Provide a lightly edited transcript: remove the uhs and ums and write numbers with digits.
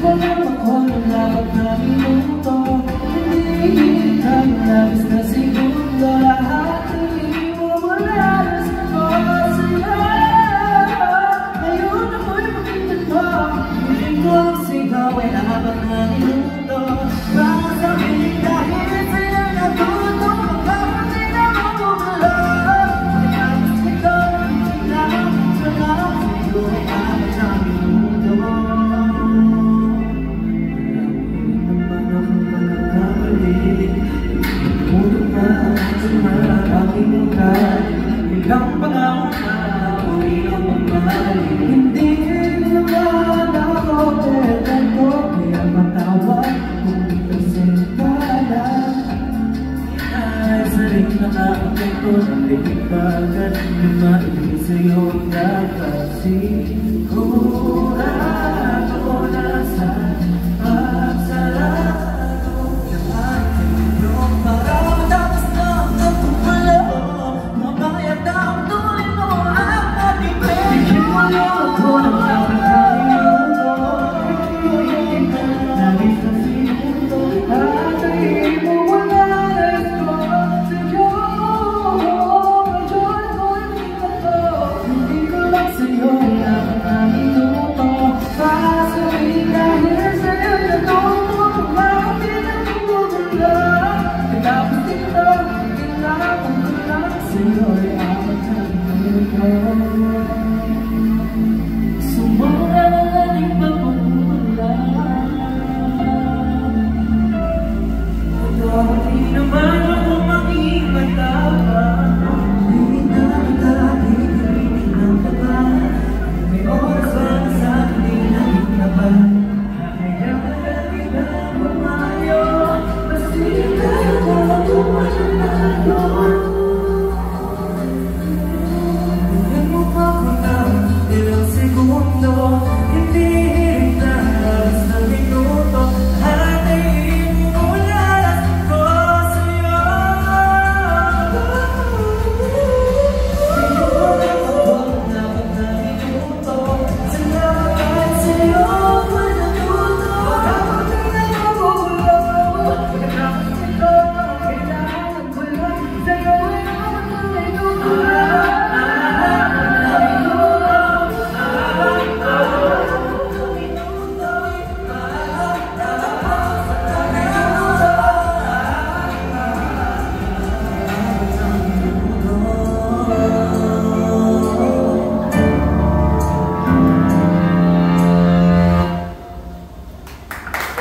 alam ako na dapat na minuto. Hindi ka labis na segundo. Lahat hindi mo malalas ko sa'yo. Ngayon ako'y makikita mo. Hindi ko ang sigaw ay dapat na minuto. Baka sabihin dahil sa'yo natuto. Kapatid na mabubulo. Pagkatapos nito, hindi na siguro ay dapat na minuto. Ilang pangako na uli ang magmahal. Hindi naman ako perfecto, kaya matawag kung ipresenta lang. Ay saring nakakapekto ng likibagan, di maibig sa'yo ang nakasiko.